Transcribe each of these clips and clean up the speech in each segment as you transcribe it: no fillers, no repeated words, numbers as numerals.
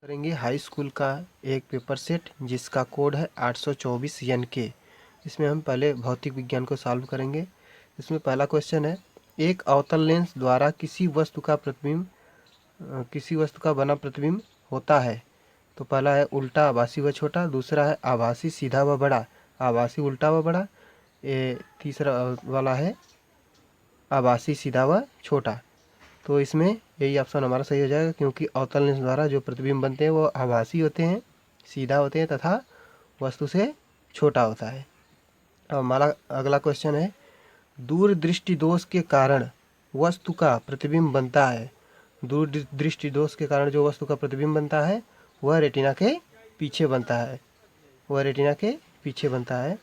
करेंगे high school का एक पेपर सेट जिसका कोड है 824 NK। इसमें हम पहले भौतिक विज्ञान को सॉल्व करेंगे। इसमें पहला क्वेश्चन है, एक अवतल लेंस द्वारा किसी वस्तु का बना प्रतिबिंब होता है। तो पहला है उल्टा आभासी व छोटा, दूसरा है आभासी सीधा व बड़ा, आभासी उल्टा व बड़ा, ये तीसरा वाला है आभासी सीधा व छोटा। तो इसमें यही ऑप्शन हमारा सही हो जाएगा, क्योंकि अवतल लेंस द्वारा जो प्रतिबिंब बनते हैं वो आभासी होते हैं, सीधा होते हैं तथा वस्तु से छोटा होता है। अब हमारा अगला क्वेश्चन है, दूरदृष्टि दोष के कारण वस्तु का प्रतिबिंब बनता है। दूरदृष्टि दोष के कारण जो वस्तु का प्रतिबिंब बनता है वह रेटिना के पीछे बनता है,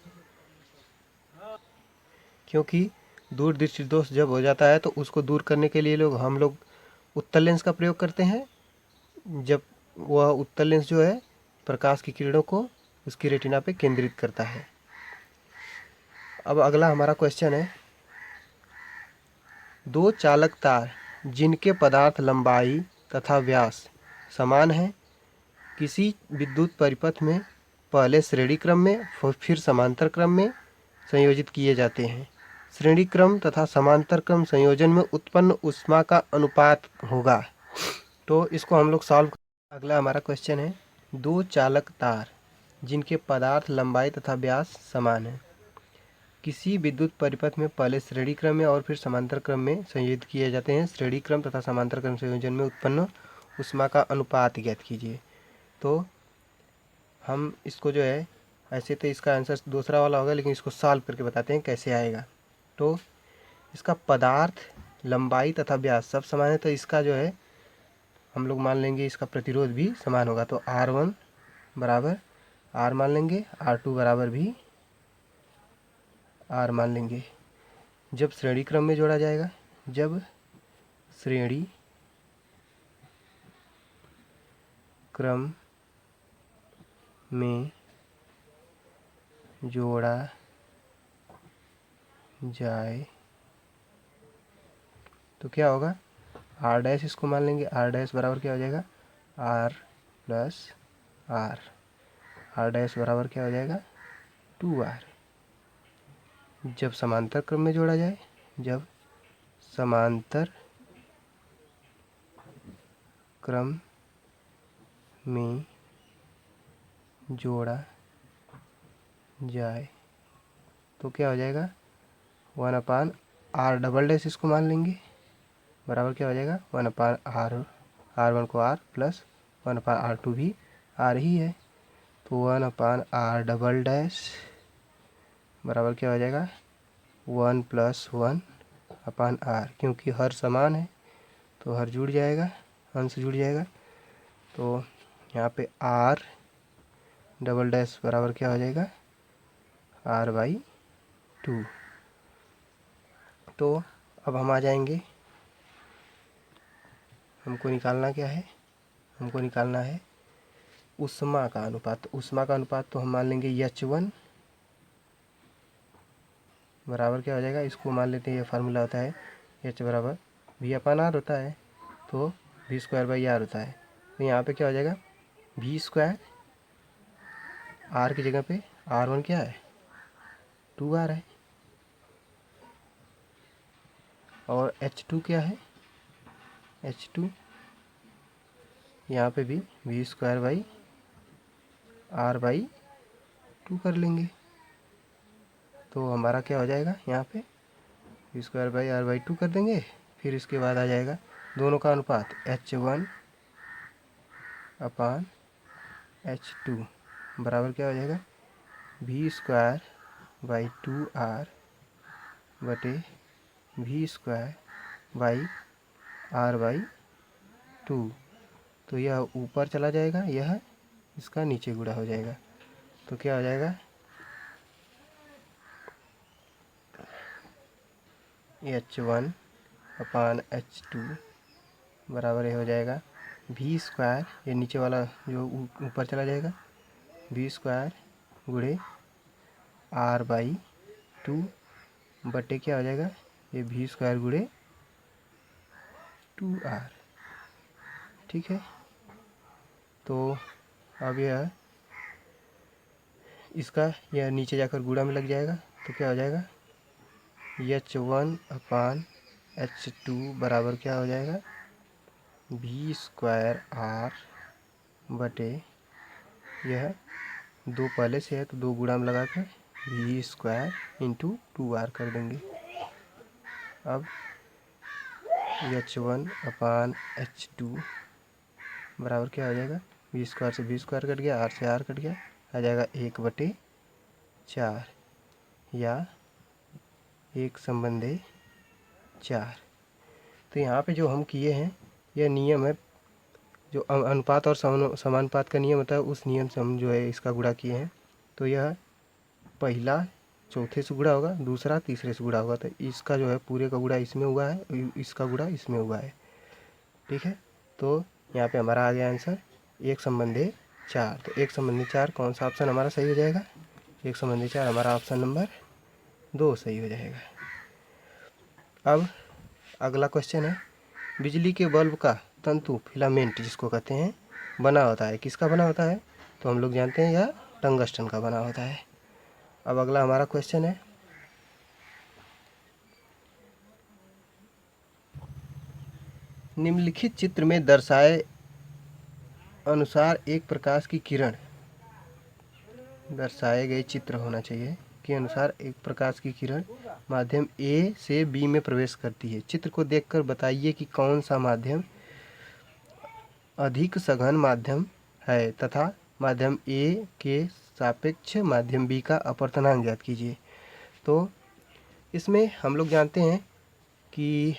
क्योंकि दूरदृष्टि दोष जब हो जाता है तो उसको दूर करने के लिए हम लोग उत्तल लेंस का प्रयोग करते हैं। जब वह उत्तल लेंस जो है प्रकाश की किरणों को उसकी रेटिना पे केंद्रित करता है। अब अगला हमारा क्वेश्चन है, दो चालक तार जिनके पदार्थ लंबाई तथा व्यास समान है किसी विद्युत परिपथ में पहले श्रेणी क्रम में फिर समांतर क्रम में संयोजित किए जाते हैं। श्रेणी क्रम तथा समांतर क्रम संयोजन में उत्पन्न ऊष्मा का अनुपात होगा। तो इसको हम लोग सॉल्व। अगला हमारा क्वेश्चन है, दो चालक तार जिनके पदार्थ लंबाई तथा व्यास समान है किसी विद्युत परिपथ में पहले श्रेणी क्रम में और फिर समांतर क्रम में संयोजित किए जाते हैं। श्रेणी क्रम तथा समांतर क्रम संयोजन में उत्पन्न ऊष्मा का अनुपात ज्ञात कीजिए। तो हम इसको जो है, ऐसे तो इसका आंसर दूसरा वाला होगा, लेकिन इसको सॉल्व करके बताते हैं कैसे आएगा। तो इसका पदार्थ लंबाई तथा व्यास सब समान है, तो इसका जो है हम लोग मान लेंगे इसका प्रतिरोध भी समान होगा। तो R1 बराबर R मान लेंगे, R2 बराबर भी R मान लेंगे। जब श्रेणी क्रम में जोड़ा जाएगा, जब श्रेणी क्रम में जोड़ा जाए तो क्या होगा, R डैश इसको मान लेंगे, R डैश बराबर क्या हो जाएगा, R plus R, R dash बराबर क्या हो जाएगा 2R। जब समांतर क्रम में जोड़ा जाए, जब समांतर क्रम में जोड़ा जाए तो क्या हो जाएगा 1/R डबल डैश इसको मान लेंगे, बराबर क्या हो जाएगा 1/R, R1 को R प्लस 1/R2 भी R ही है। तो 1/R डबल डैश बराबर क्या हो जाएगा 1 + 1/R, क्योंकि हर समान है तो हर जुड़ जाएगा, अंश जुड़ जाएगा। तो यहाँ पे R डबल डैश बराबर क्या हो जाएगा R/2। तो अब हम आ जाएंगे, हमको निकालना क्या है, हमको निकालना है ऊष्मा का अनुपात। ऊष्मा का अनुपात तो हम मान लेंगे H1 बराबर क्या हो जाएगा, इसको मान लेते हैं, ये फार्मूला होता है H बराबर V/R होता है, तो V²/R होता है। तो यहाँ पे क्या हो जाएगा V², R की जगह पे R1 क्या है 2R है, और H2 क्या है H2 यहाँ पे भी V²/R/2 कर लेंगे। तो हमारा क्या हो जाएगा, यहाँ पे V²/R/2 कर देंगे। फिर इसके बाद आ जाएगा दोनों का अनुपात H1/H2 बराबर क्या हो जाएगा V²/2R बटे V²/R/2। तो यह ऊपर चला जाएगा, यह इसका नीचे गुणा हो जाएगा। तो क्या हो जाएगा H1/H2 बराबर ये हो जाएगा V², ये नीचे वाला जो ऊपर चला जाएगा, V² गुणे R/2 बटे क्या हो जाएगा ये V² गुणे 2R। ठीक है, तो अब यह इसका यह नीचे जाकर गुणा में लग जाएगा, तो क्या हो जाएगा H1/H2 बराबर क्या हो जाएगा V²R बटे यह 2 पहले से है तो 2 गुणा में लगा कर V² × 2R कर देंगे। अब H1/H2 बराबर क्या हो जाएगा V² से V² कट गया, R से R कट गया, आ जाएगा 1/4 या 1/4। तो यहाँ पे जो हम किए हैं यह नियम है, जो अनुपात और समानुपात का नियम होता है उस नियम से हम जो है इसका गुणा किए हैं। तो यह पहला चौथे से गुणा होगा, दूसरा तीसरे से गुणा होगा, तो इसका जो है पूरे का गुणा इसमें हुआ है, इसका गुणा इसमें हुआ है। ठीक है, तो यहाँ पे हमारा आ गया आंसर 1/4। तो 1/4 कौन सा ऑप्शन हमारा सही हो जाएगा 1/4 हमारा ऑप्शन नंबर 2 सही हो जाएगा। अब अगला क्वेश्चन है, बिजली के बल्ब का तंतु फिलामेंट जिसको कहते हैं बना होता है, किसका बना होता है, तो हम लोग जानते हैं यह टंगस्टन का बना होता है। अब अगला हमारा क्वेश्चन है, निम्नलिखित चित्र में दर्शाए अनुसार एक प्रकाश की किरण, दर्शाए गए चित्र होना चाहिए के अनुसार एक प्रकाश की किरण माध्यम A से B में प्रवेश करती है। चित्र को देखकर बताइए कि कौन सा माध्यम अधिक सघन माध्यम है तथा माध्यम A के सापेक्ष माध्यम B का अपवर्तनांक ज्ञात कीजिए। तो इसमें हम लोग जानते हैं कि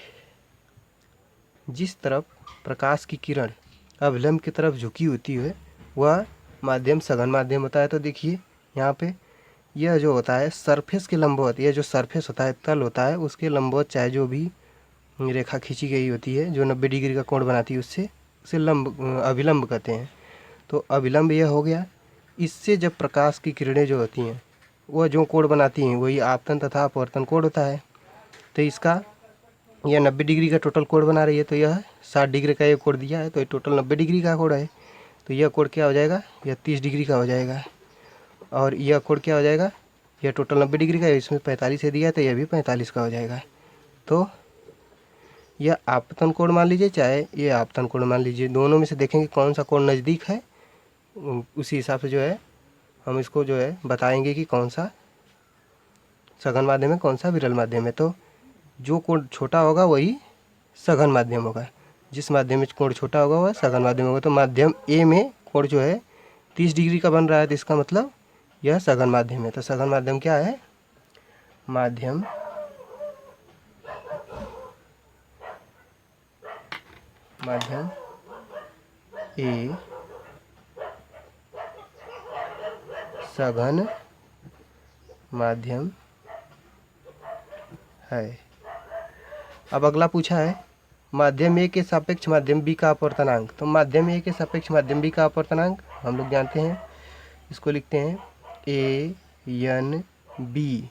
जिस तरफ प्रकाश की किरण अभिलंब की तरफ झुकी होती है वह माध्यम सघन माध्यम होता है। तो देखिए यहाँ पे यह जो होता है सरफेस के लंबवत, यह जो सरफेस होता है तल होता है उसके लंबवत चाहे जो भी रेखा खींची गई होती है जो 90 डिग्री का कोण बनाती है उसे अभिलंब कहते हैं। तो अभिलंब यह हो गया। इससे जब प्रकाश की किरणें जो होती हैं वह जो कोण बनाती हैं वही आपतन तथा अपवर्तन कोण होता है। तो इसका यह 90 डिग्री का टोटल कोण बना रही है, तो यह 60 डिग्री का ये कोण दिया है, तो ये टोटल 90 डिग्री का कोण है। तो यह कोण क्या हो जाएगा, यह 30 डिग्री का हो जाएगा। और यह कोण क्या हो जाएगा, यह टोटल 90 डिग्री का है, इसमें 45 से दिया है तो यह भी 45 का हो जाएगा। तो यह आपतन कोण मान लीजिए चाहे ये आपतन कोण मान लीजिए, दोनों में से देखेंगे कौन सा कोण नज़दीक है, उसी हिसाब से जो है हम इसको जो है बताएंगे कि कौन सा सघन माध्यम है कौन सा विरल माध्यम है। तो जो कोण छोटा होगा वही सघन माध्यम होगा, जिस माध्यम में कोण छोटा होगा वह सघन माध्यम होगा। तो माध्यम ए में कोण जो है 30 डिग्री का बन रहा है, तो इसका मतलब यह सघन माध्यम है। तो सघन माध्यम क्या है, माध्यम ए सघन माध्यम है। अब अगला पूछा है माध्यम ए के सापेक्ष माध्यम बी का अपवर्तनांक। तो माध्यम ए के सापेक्ष माध्यम बी का अपवर्तनांक हम लोग जानते हैं, इसको लिखते हैं ए एन बी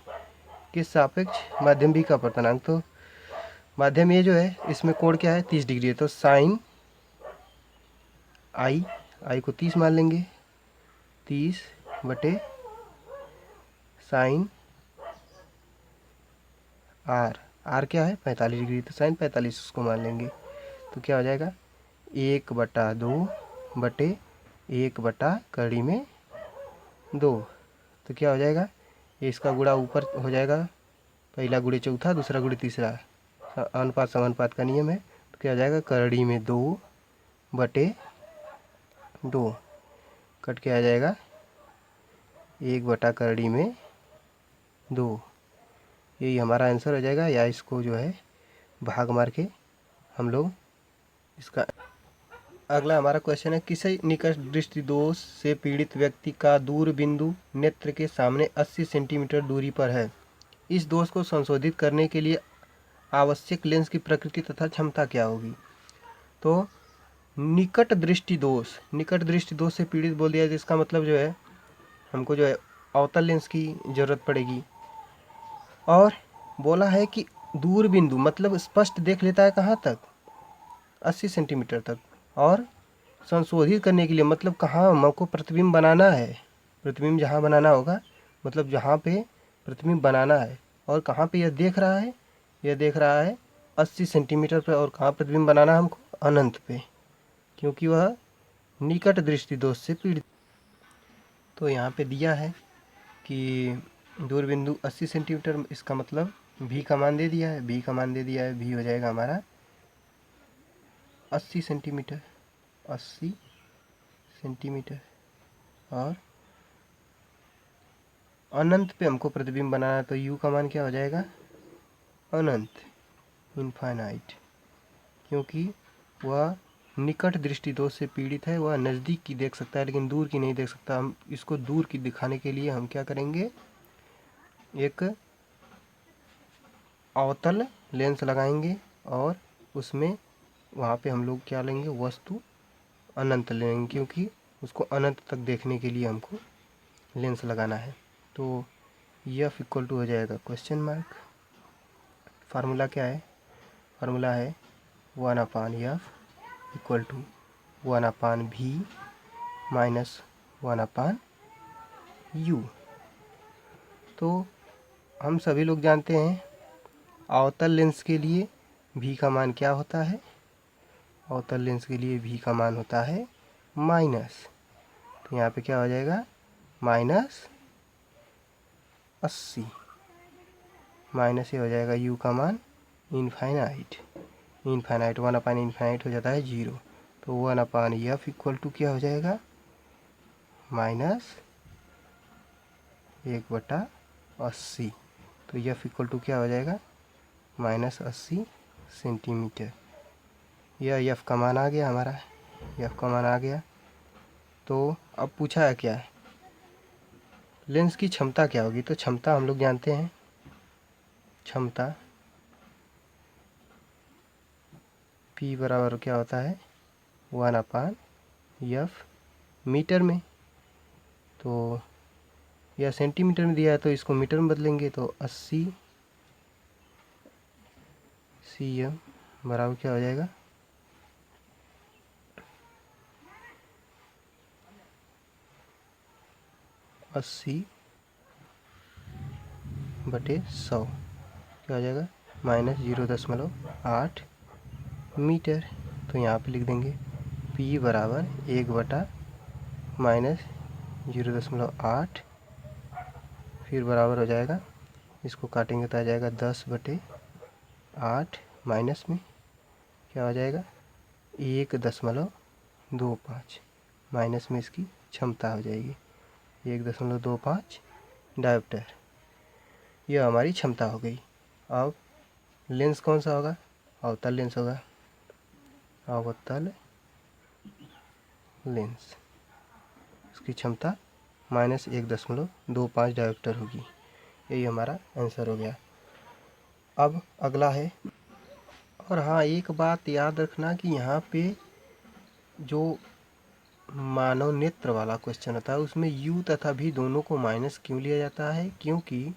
के सापेक्ष माध्यम बी का अपवर्तनांक। तो माध्यम ए जो है इसमें कोण क्या है 30 डिग्री है, तो साइन आई को 30 मान लेंगे, 30 बटे साइन आर क्या है 45 डिग्री, तो साइन 45 उसको मान लेंगे। तो क्या हो जाएगा 1/2 बटे 1/2। तो क्या हो जाएगा, ये इसका गुणा ऊपर हो जाएगा, पहला गुणे चौथा दूसरा गुणे तीसरा, अनुपात समानुपात का नियम है। तो क्या हो जाएगा 2/2 कट के आ जाएगा 1/2। यही हमारा आंसर हो जाएगा, या इसको जो है भाग मार के हम लोग इसका। अगला हमारा क्वेश्चन है, किसी निकट दृष्टि दोष से पीड़ित व्यक्ति का दूर बिंदु नेत्र के सामने 80 सेंटीमीटर दूरी पर है। इस दोष को संशोधित करने के लिए आवश्यक लेंस की प्रकृति तथा क्षमता क्या होगी। तो निकट दृष्टि दोष से पीड़ित बोल दिया, जिसका मतलब जो है हमको जो है अवतल लेंस की ज़रूरत पड़ेगी। और बोला है कि दूर बिंदु मतलब स्पष्ट देख लेता है कहाँ तक 80 सेंटीमीटर तक, और संशोधित करने के लिए, मतलब कहाँ हमको प्रतिबिंब बनाना है, प्रतिबिंब जहाँ बनाना होगा, मतलब जहाँ पे प्रतिबिंब बनाना है, और कहाँ पे यह देख रहा है, यह देख रहा है 80 सेंटीमीटर पे, और कहाँ प्रतिबिंब बनाना है हमको, अनंत पे, क्योंकि वह निकट दृष्टि दोष से पीड़ित। तो यहाँ पे दिया है कि दूरबिंदु 80 सेंटीमीटर, इसका मतलब भी का मान दे दिया है, भी का मान दे दिया है, भी हो जाएगा हमारा 80 सेंटीमीटर, 80 सेंटीमीटर। और अनंत पे हमको प्रतिबिंब बनाना है, तो यू का मान क्या हो जाएगा, अनंत, इनफाइनाइट, क्योंकि वह निकट दृष्टि दोष से पीड़ित है, वह नज़दीक की देख सकता है लेकिन दूर की नहीं देख सकता। हम इसको दूर की दिखाने के लिए हम क्या करेंगे, एक अवतल लेंस लगाएंगे, और उसमें वहाँ पे हम लोग क्या लेंगे, वस्तु अनंत लेंगे, क्योंकि उसको अनंत तक देखने के लिए हमको लेंस लगाना है। तो एफ इक्वल टू हो जाएगा क्वेश्चन मार्क। फार्मूला क्या है, फार्मूला है 1/f equal to 1/v minus 1/u। तो हम सभी लोग जानते हैं अवतल लेंस के लिए v का मान क्या होता है, अवतल लेंस के लिए v का मान होता है माइनस, तो यहाँ पे क्या हो जाएगा, -80, माइनस ये हो जाएगा u का मान इनफाइनाइट, इनफाइनाइट 1/इनफाइनाइट हो जाता है 0, तो 1/f इक्वल टू क्या हो जाएगा, -1/80, तो f इक्वल टू क्या हो जाएगा, -80 सेंटीमीटर। यह f का मान आ गया हमारा, f का मान आ गया। तो अब पूछा है क्या है, लेंस की क्षमता क्या होगी, तो क्षमता हम लोग जानते हैं, क्षमता P बराबर क्या होता है, 1/f मीटर में, तो यह सेंटीमीटर में दिया है तो इसको मीटर में बदलेंगे, तो 80 cm बराबर क्या हो जाएगा, 80/100 क्या हो जाएगा, -0.8 मीटर। तो यहाँ पे लिख देंगे P बराबर 1/-0.8, फिर बराबर हो जाएगा, इसको काटेंगे तो आ जाएगा 10/8, माइनस में क्या हो जाएगा 1.25, माइनस में इसकी क्षमता हो जाएगी 1.25 डायोप्टर, यह हमारी क्षमता हो गई। अब लेंस कौन सा होगा, अवतल लेंस होगा, अवतल लेंस, इसकी क्षमता -1.25 डायोप्टर होगी, यही हमारा आंसर हो गया। अब अगला है, और हाँ एक बात याद रखना कि यहाँ पे जो मानव नेत्र वाला क्वेश्चन होता है उसमें u तथा v दोनों को माइनस क्यों लिया जाता है, क्योंकि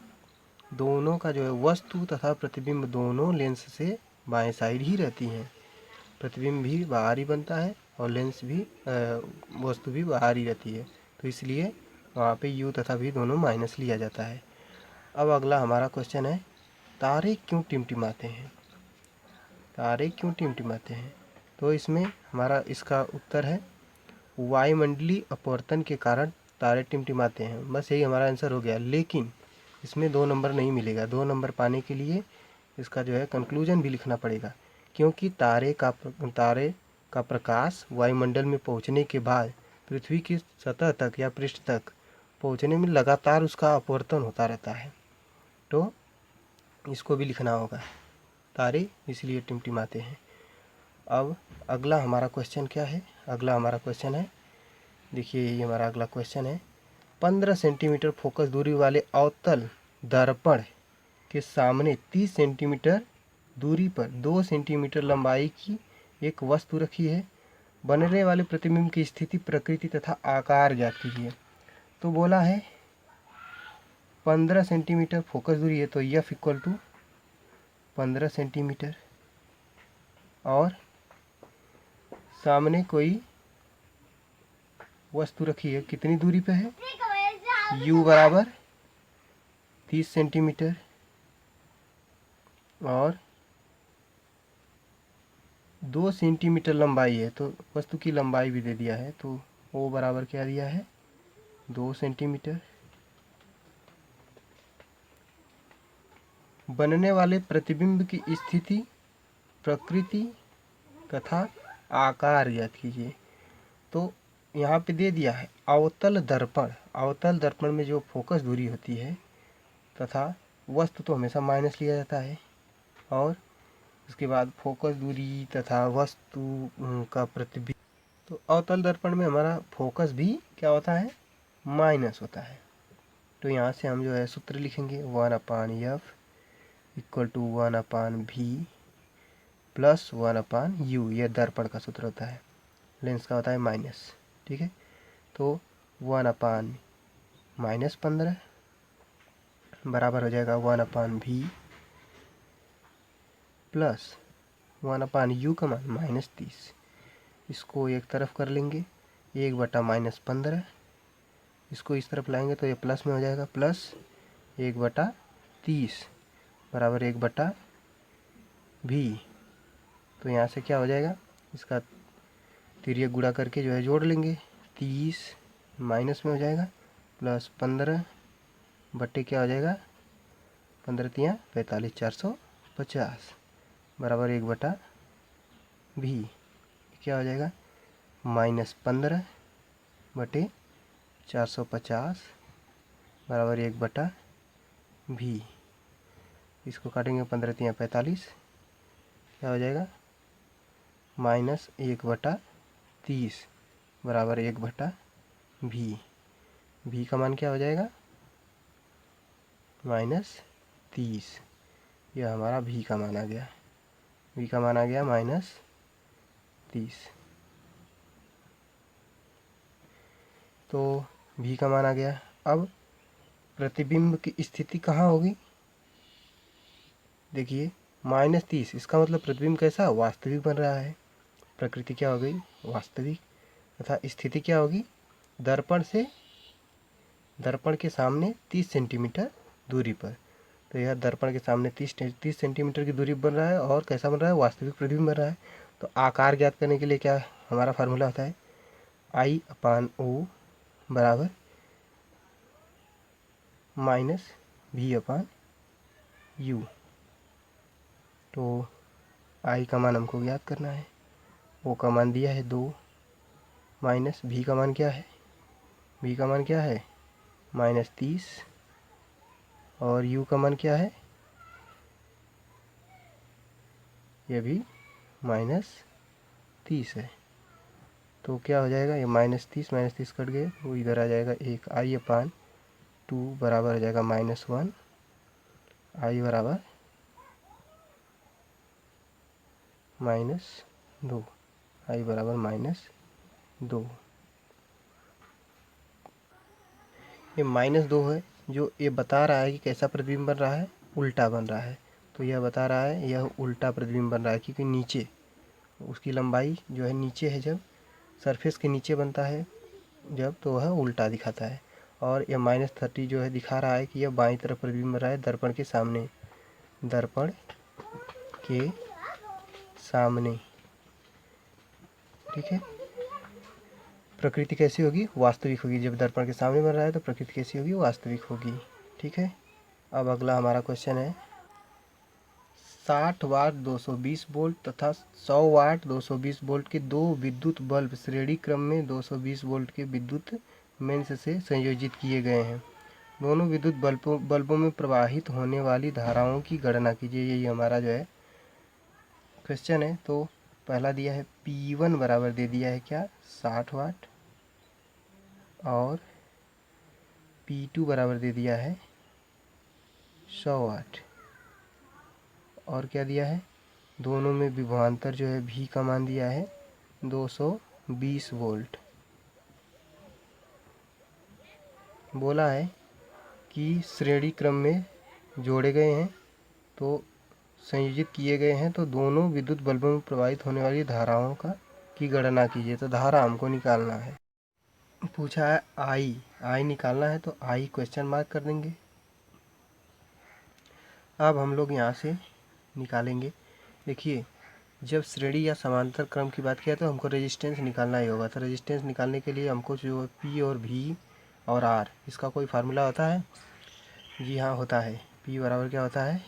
दोनों का जो है वस्तु तथा प्रतिबिंब दोनों लेंस से बाएं साइड ही रहती हैं, प्रतिबिंब भी बाहर ही बनता है और लेंस भी वस्तु भी बाहर ही रहती है, तो इसलिए वहाँ पे u तथा v दोनों माइनस लिया जाता है। अब अगला हमारा क्वेश्चन है, तारे क्यों टिमटिमाते हैं, तारे क्यों टिमटिमाते हैं, तो इसमें हमारा इसका उत्तर है वायुमंडलीय अपवर्तन के कारण तारे टिमटिमाते हैं, बस यही हमारा आंसर हो गया। लेकिन इसमें 2 नंबर नहीं मिलेगा, 2 नंबर पाने के लिए इसका जो है कंक्लूजन भी लिखना पड़ेगा, क्योंकि तारे का प्रकाश वायुमंडल में पहुंचने के बाद पृथ्वी की सतह तक या पृष्ठ तक पहुंचने में लगातार उसका अपवर्तन होता रहता है, तो इसको भी लिखना होगा, तारे इसलिए टिमटिमाते हैं। अब अगला हमारा क्वेश्चन क्या है, अगला हमारा क्वेश्चन है, देखिए ये हमारा अगला क्वेश्चन है, 15 सेंटीमीटर फोकस दूरी वाले अवतल दर्पण के सामने 30 सेंटीमीटर दूरी पर 2 सेंटीमीटर लंबाई की एक वस्तु रखी है, बनने वाले प्रतिबिंब की स्थिति, प्रकृति तथा आकार ज्ञात कीजिए। तो बोला है 15 सेंटीमीटर फोकस दूरी है, तो एफ इक्वल टू 15 सेंटीमीटर, और सामने कोई वस्तु रखी है कितनी दूरी पे है, u बराबर 30 सेंटीमीटर और 2 सेंटीमीटर लंबाई है, तो वस्तु की लंबाई भी दे दिया है, तो o बराबर क्या दिया है 2 सेंटीमीटर। बनने वाले प्रतिबिंब की स्थिति, प्रकृति तथा आकार ज्ञात कीजिए। तो यहाँ पे दे दिया है अवतल दर्पण। अवतल दर्पण में जो फोकस दूरी होती है तथा वस्तु तो हमेशा माइनस लिया जाता है, और उसके बाद फोकस दूरी तथा वस्तु का प्रतिबिंब, तो अवतल दर्पण में हमारा फोकस भी क्या होता है माइनस होता है। तो यहाँ से हम जो है सूत्र लिखेंगे 1/f equal to 1/v plus 1/u। यह दर्पण का सूत्र होता है, लेंस का होता है माइनस। ठीक है, तो 1/-15 बराबर हो जाएगा 1/v प्लस 1/u का मान -30। इसको एक तरफ कर लेंगे, 1/-15, इसको इस तरफ लाएंगे तो ये प्लस में हो जाएगा, प्लस 1/30 बराबर 1/v। तो यहाँ से क्या हो जाएगा, इसका तिर्यक गुणा करके जो है जोड़ लेंगे, 30 माइनस में हो जाएगा प्लस 15 बट्टे क्या हो जाएगा 15×3 45, 450 बराबर 1/v। क्या हो जाएगा -15 बटे 450 बराबर 1/v। इसको काटेंगे 15×3 45, क्या हो जाएगा -1/30 बराबर 1/v। v का मान क्या हो जाएगा -30। यह हमारा v का मान आ गया, v का मान आ गया -30। तो v का मान आ गया। अब प्रतिबिंब की स्थिति कहाँ होगी, देखिए -30, इसका मतलब प्रतिबिंब कैसा वास्तविक बन रहा है। प्रकृति क्या हो गई वास्तविक, तथा स्थिति क्या होगी दर्पण से, दर्पण के सामने 30 सेंटीमीटर दूरी पर। तो यह दर्पण के सामने 30 सेंटीमीटर की दूरी बन रहा है और कैसा बन रहा है वास्तविक प्रतिबिंब बन रहा है। तो आकार ज्ञात करने के लिए क्या हमारा फार्मूला होता है I/O बराबर -v/u। तो I का मान हमको ज्ञात करना है, O का मान दिया है 2, माइनस v का मान क्या है, v का मान क्या है -30 और u का मान क्या है, यह भी -30 है। तो क्या हो जाएगा ये -30 कट गए, वो इधर आ जाएगा एक I/2 बराबर हो जाएगा -1, I बराबर -2, I बराबर -2। ये -2 है, जो ये बता रहा है कि कैसा प्रतिबिंब बन रहा है उल्टा बन रहा है। तो यह बता रहा है यह उल्टा प्रतिबिंब बन रहा है, क्योंकि नीचे उसकी लंबाई जो है नीचे है, जब सरफेस के नीचे बनता है जब, तो वह उल्टा दिखाता है। और यह -30 जो है दिखा रहा है कि यह बाईं तरफ प्रतिबिंब बन रहा है दर्पण के सामने, दर्पण के सामने। ठीक है, प्रकृति कैसी होगी वास्तविक होगी, जब दर्पण के सामने बन रहा है तो प्रकृति कैसी होगी वास्तविक होगी। ठीक है, अब अगला हमारा क्वेश्चन है 60 वाट 220 वोल्ट तथा 100 वाट 220 वोल्ट के दो विद्युत बल्ब श्रेणी क्रम में 220 वोल्ट के विद्युत मेंस से संयोजित किए गए हैं। दोनों विद्युत बल्बों में प्रवाहित होने वाली धाराओं की गणना कीजिए। यही हमारा जो है क्वेश्चन है। तो पहला दिया है P1 बराबर दे दिया है क्या 60 वाट और P2 बराबर दे दिया है 100 वाट, और क्या दिया है दोनों में विभवांतर जो है V का मान दिया है 220 वोल्ट। बोला है कि श्रेणी क्रम में जोड़े गए हैं, तो संयोजित किए गए हैं, तो दोनों विद्युत बल्बों में प्रवाहित होने वाली धाराओं की गणना कीजिए। तो धारा हमको निकालना है। पूछा है आई निकालना है तो आई क्वेश्चन मार्क कर देंगे। अब हम लोग यहाँ से निकालेंगे। देखिए, जब श्रेणी या समांतर क्रम की बात किया तो हमको रेजिस्टेंस निकालना ही होगा। तो रेजिस्टेंस निकालने के लिए हमको जो पी और वी और आर, इसका कोई फार्मूला होता है? जी हाँ, होता है। पी बराबर क्या होता है?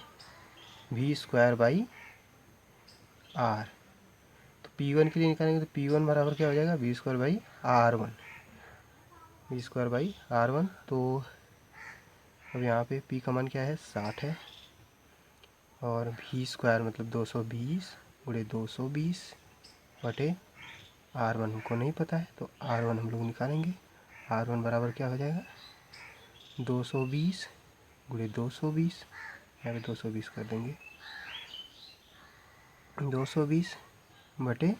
V square by R. तो पी वन के लिए निकालेंगे तो पी वन बराबर क्या हो जाएगा? V square by R one. V square by R one. तो अब यहाँ पे पी का मान क्या है? 60 है। और वी स्क्वायर मतलब 220 गुणे 220 बटे आर वन हमको नहीं पता है, तो आर वन हम लोग निकालेंगे। आर वन बराबर क्या हो जाएगा? 220 गुणे 220, यहाँ पे 220 कर देंगे। 220 बटे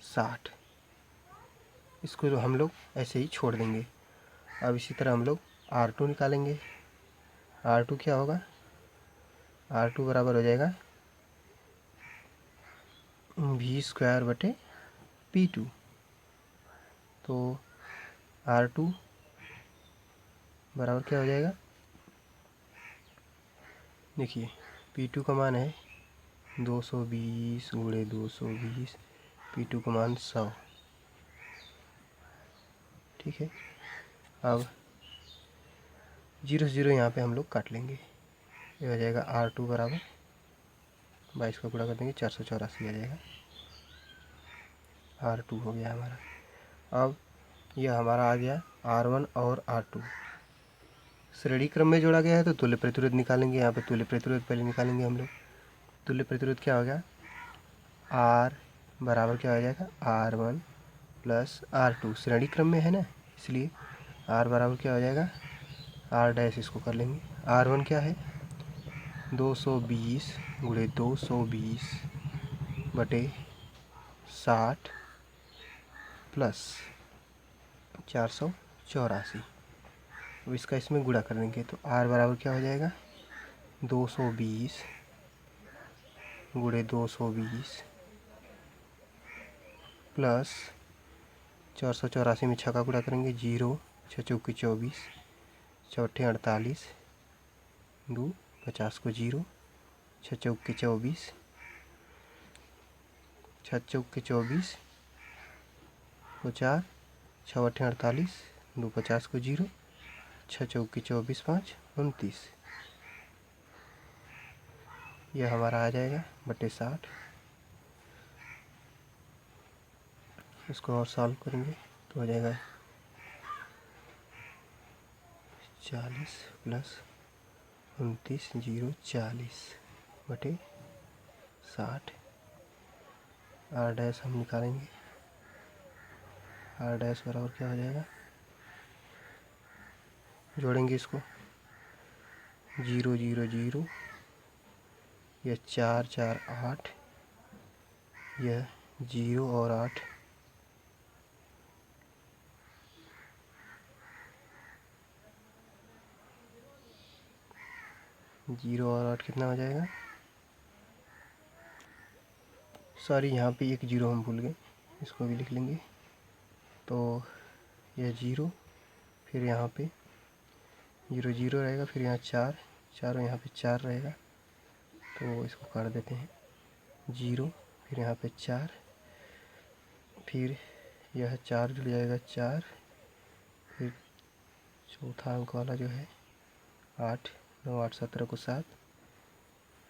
60, इसको हम लोग ऐसे ही छोड़ देंगे। अब इसी तरह हम लोग R2 निकालेंगे। R2 क्या होगा? R2 बराबर हो जाएगा वी स्क्वायर बटे P2। तो R2 बराबर क्या हो जाएगा? देखिए, P2 का मान है 220 गुणे 220, P2 का मान 100। ठीक है। अब 0 से 0 यहाँ पे हम लोग काट लेंगे। ये हो जाएगा R2 बराबर 22 का गुणा कर देंगे, 484 आ जाएगा। R2 हो गया हमारा। अब यह हमारा आ गया R1 और R2 श्रेणी क्रम में जोड़ा गया है, तो तुल्य प्रतिरोध निकालेंगे। यहाँ पे तुल्य प्रतिरोध पहले निकालेंगे हम लोग। तुल्य प्रतिरोध क्या हो गया? R बराबर क्या हो जाएगा? R1 प्लस R2, श्रेणी क्रम में है ना, इसलिए R बराबर क्या हो जाएगा? R डैश, इसको कर लेंगे। R1 क्या है? 220 गुणे 220 बटे 60 प्लस 484। अब इसका इसमें गुणा कर देंगे तो R बराबर क्या हो जाएगा? 220 गुणे 220 प्लस 484 में 6 का गुणा करेंगे, 0 6 चौके 24, चौथे 48, 2 50 को 0, 6 चौके 24, 6 चौके 24 को 4, 6 अठे 48, 2 50 को 0, 6 चौके 24 5 29। यह हमारा आ जाएगा बटे 60। इसको और सॉल्व करेंगे तो हो जाएगा 40 प्लस 29 0 40 बटे 60। आर डैश हम निकालेंगे। आर डैश बराबर क्या हो जाएगा? जोड़ेंगे इसको, 0 0 0, यह 4 4 8, यह 0 और 8, जीरो और 8 कितना हो जाएगा? सॉरी, यहाँ पे एक 0 हम भूल गए, इसको भी लिख लेंगे। तो यह 0, फिर यहाँ पे 0 0 रहेगा, फिर यहाँ 4 4 और यहाँ पे 4 रहेगा, तो इसको काट देते हैं। 0, फिर यहाँ पे 4, फिर यह 4 जुड़ जाएगा 4, फिर चौथा अंक वाला जो है 8 9 8 17 को 7,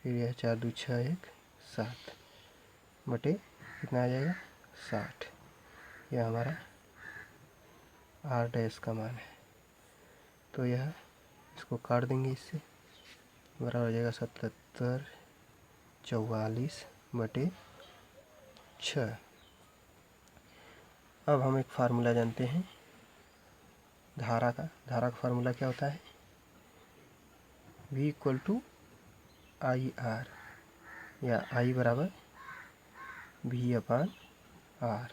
फिर यह 4 2 6 1 7 बटे कितना आ जाएगा? 60। यह हमारा आर डैश का मान है। तो यह इसको काट देंगे, इससे बराबर हो जाएगा 77 44 बटे 6। अब हम एक फार्मूला जानते हैं धारा का फार्मूला क्या होता है? V equal to I R, या I बराबर V अपान आर।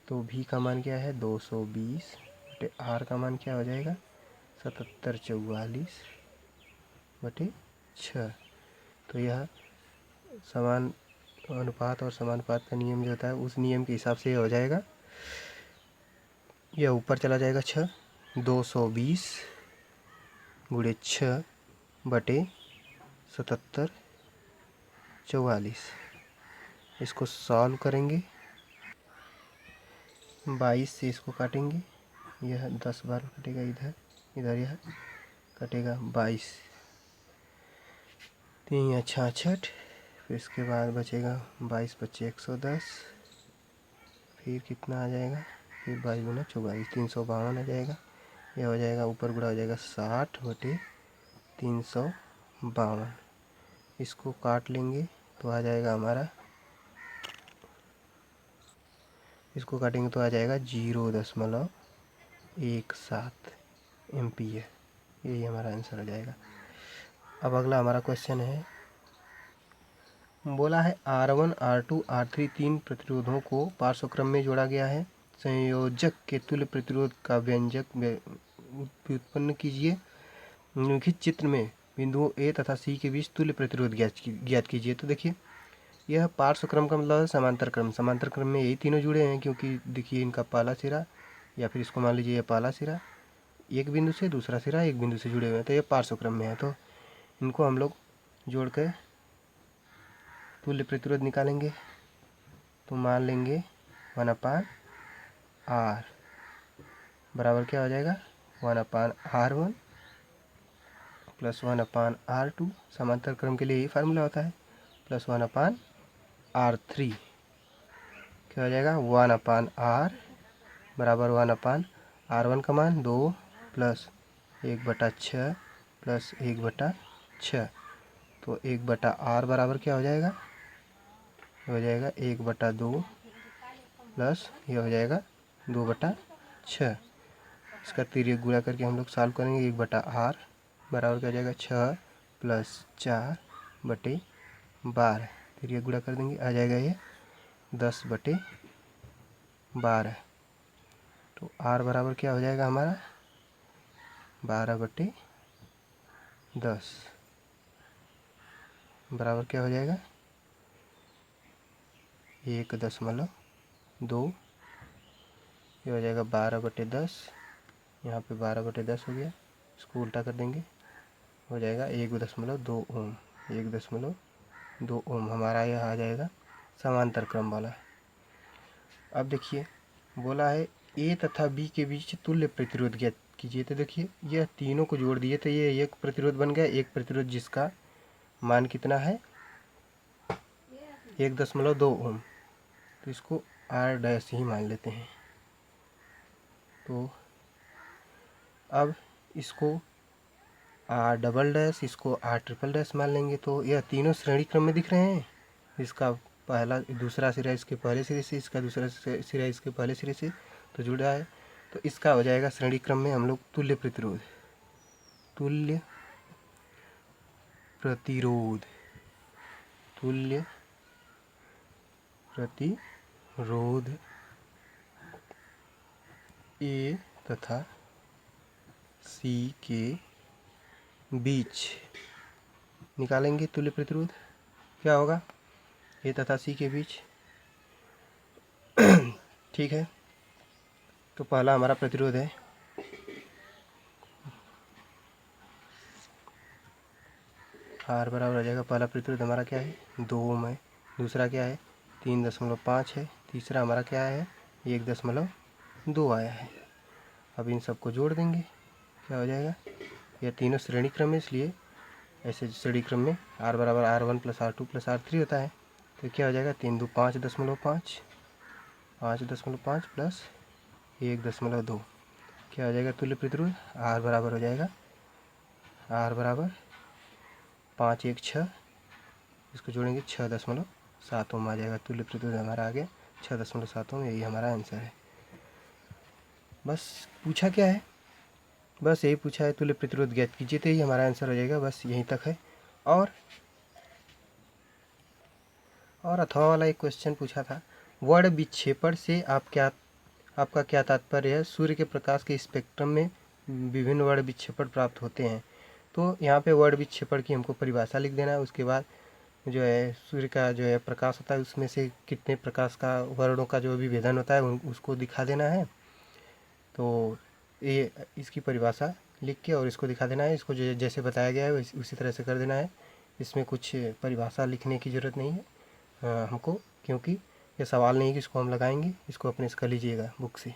तो V का मान क्या है? 220 बटे R का मान क्या हो जाएगा? 77 44 बटे 6। तो यह समान अनुपात और समानुपात का नियम जो होता है, उस नियम के हिसाब से हो जाएगा। यह ऊपर चला जाएगा 6, 220 गुणे 6 बटे 77 44। इसको सॉल्व करेंगे, 22 से इसको काटेंगे, यह 10 बार कटेगा, इधर यह कटेगा 22, 3 या 66, फिर इसके बाद बचेगा 22 बचे 110, फिर कितना आ जाएगा, फिर 22 गुना 44, 352 आ जाएगा। यह हो जाएगा ऊपर गुणा हो जाएगा 60 बटे 352। इसको काट लेंगे तो आ जाएगा हमारा, इसको काटेंगे तो आ जाएगा 0.17 एम्पियर। यही हमारा आंसर हो जाएगा। अब अगला हमारा क्वेश्चन है, बोला है R1 R2 R3 तीन प्रतिरोधों को पार्श्वक्रम में जोड़ा गया है। संयोजक के तुल्य प्रतिरोध का व्यंजक व्युत्पन्न कीजिए। निम्नलिखित चित्र में बिंदुओं A तथा C के बीच तुल्य प्रतिरोध ज्ञात कीजिए। तो देखिए, यह पार्श्वक्रम का मतलब है समांतर क्रम। समांतर क्रम में यही तीनों जुड़े हैं, क्योंकि देखिए इनका पहला सिरा, या फिर इसको मान लीजिए यह पहला सिरा एक बिंदु से, दूसरा सिरा एक बिंदु से जुड़े हुए हैं, तो ये पार्श्वक्रम में है। तो इनको हम लोग जोड़ कर तुल्य प्रतिरोध निकालेंगे। तो मान लेंगे 1/r बराबर क्या हो जाएगा, 1/r1 प्लस 1/r2, समांतर क्रम के लिए यही फार्मूला होता है, प्लस 1/r3 क्या हो जाएगा, 1/r बराबर 1/r1 का मान 2 प्लस 1/6 प्लस 1/6, तो 1/r बराबर क्या हो जाएगा, हो जाएगा 1/2 प्लस ये हो जाएगा 2/6। इसका तिर्यक गुणा करके हम लोग सॉल्व करेंगे। 1/r बराबर क्या हो जाएगा, 6 प्लस 4 बटे 12, तिर्यक गुणा कर देंगे, आ जाएगा ये 10/12। तो r बराबर क्या हो जाएगा हमारा, 12/10 बराबर क्या हो जाएगा, 1.2। ये हो जाएगा 12/10, यहाँ पे 12/10 हो गया, इसको उल्टा कर देंगे, हो जाएगा 1.2 ओम। 1.2 ओम हमारा यह आ जाएगा समांतर क्रम वाला। अब देखिए, बोला है ए तथा बी के बीच तुल्य प्रतिरोध ज्ञात कीजिए। तो देखिए, यह तीनों को जोड़ दिए तो ये एक प्रतिरोध बन गया, एक प्रतिरोध जिसका मान कितना है, 1.2 ओम। तो इसको R डैश ही मान लेते हैं। तो अब इसको R डबल डैश, इसको R ट्रिपल डैश मान लेंगे। तो यह तीनों श्रेणी क्रम में दिख रहे हैं। इसका पहला दूसरा सिरा इसके पहले सिरे से, इसका दूसरा सिरा इसके पहले सिरे से तो जुड़ा है। तो इसका हो जाएगा श्रेणी क्रम में हम लोग तुल्य प्रतिरोध, तुल्य प्रतिरोध, तुल्य प्रतिरोध ए तथा सी के बीच निकालेंगे। तुल्य प्रतिरोध क्या होगा, ए तथा सी के बीच। ठीक है, तो पहला हमारा प्रतिरोध है R बराबर हो जाएगा, पहला प्रतिरोध हमारा क्या है, 2 ओम है। दूसरा क्या है, 3.5 है। तीसरा हमारा क्या है, 1.2 आया है। अब इन सबको जोड़ देंगे, क्या हो जाएगा, यह तीनों श्रेणी क्रम है, इसलिए ऐसे श्रेणी क्रम में R बराबर R1 plus R2 plus R3 होता है। तो क्या हो जाएगा, 3 2 5.5, 5.5 प्लस 1.2, क्या हो जाएगा तुल्य प्रतिरोध। R बराबर हो जाएगा, R बराबर 5 1 6, इसको जोड़ेंगे 6.7 ओम आ जाएगा। तुल्य प्रतिरोध हमारा आ गया 6.7 ओम। यही हमारा आंसर है। बस पूछा क्या है, बस यही पूछा है, तुल्य प्रतिरोध ज्ञात कीजिए, तो यही हमारा आंसर हो जाएगा। बस यहीं तक है। और अथवा वाला एक क्वेश्चन पूछा था, वर्ण विक्षेपण से आपका क्या तात्पर्य है। सूर्य के प्रकाश के स्पेक्ट्रम में विभिन्न वर्ण विक्षेपण प्राप्त होते हैं। तो यहाँ पे वर्ण विक्षेपण की हमको परिभाषा लिख देना है। उसके बाद जो है सूर्य का जो है प्रकाश होता है, उसमें से कितने प्रकाश का वर्णों का जो विभेदन होता है उसको दिखा देना है। तो ये इसकी परिभाषा लिख के और इसको दिखा देना है। इसको जैसे बताया गया है उसी तरह से कर देना है। इसमें कुछ परिभाषा लिखने की ज़रूरत नहीं है हमको, क्योंकि ये सवाल नहीं कि इसको हम लगाएंगे, इसको अपने से कर लीजिएगा बुक से।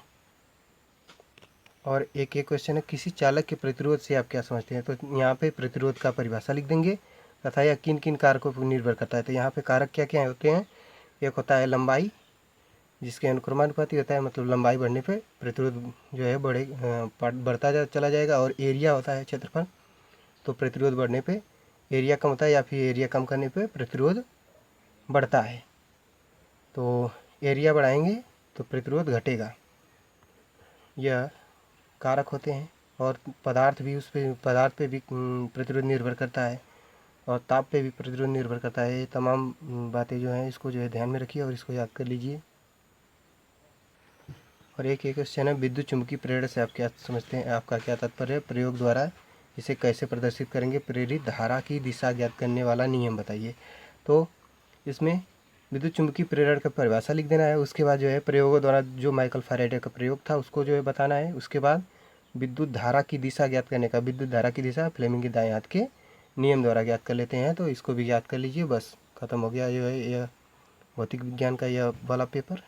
और एक क्वेश्चन है, किसी चालक के प्रतिरोध से आप क्या समझते हैं? तो यहाँ पे प्रतिरोध का परिभाषा लिख देंगे तथा यह किन किन कारकों पर निर्भर करता है। तो यहाँ पे कारक क्या क्या होते हैं? एक होता है लंबाई, जिसके अनुक्रमानुपाती होता है, मतलब लंबाई बढ़ने पे प्रतिरोध जो है बढ़ता चला जाएगा। और एरिया होता है क्षेत्रफल, तो प्रतिरोध बढ़ने पे एरिया कम होता है या फिर एरिया कम करने पे प्रतिरोध बढ़ता है। तो एरिया बढ़ाएंगे तो प्रतिरोध घटेगा। यह कारक होते हैं। और पदार्थ पे भी प्रतिरोध निर्भर करता है, और ताप पे भी प्रतिरोध निर्भर करता है। ये तमाम बातें जो हैं इसको जो है ध्यान में रखिए और इसको याद कर लीजिए। और एक क्वेश्चन है, विद्युत चुम्बकीय प्रेरण से आप क्या समझते हैं? आपका क्या तात्पर्य है? प्रयोग द्वारा इसे कैसे प्रदर्शित करेंगे? प्रेरित धारा की दिशा ज्ञात करने वाला नियम बताइए। तो इसमें विद्युत चुम्बकीय प्रेरण का परिभाषा लिख देना है। उसके बाद जो है प्रयोगों द्वारा जो माइकल फैराडे का प्रयोग था उसको जो है बताना है। उसके बाद विद्युत धारा की दिशा ज्ञात करने का, विद्युत धारा की दिशा फ्लेमिंग के दाएं हाथ के नियम द्वारा ज्ञात कर लेते हैं। तो इसको भी याद कर लीजिए, बस खत्म हो गया जो है यह भौतिक विज्ञान का यह वाला पेपर।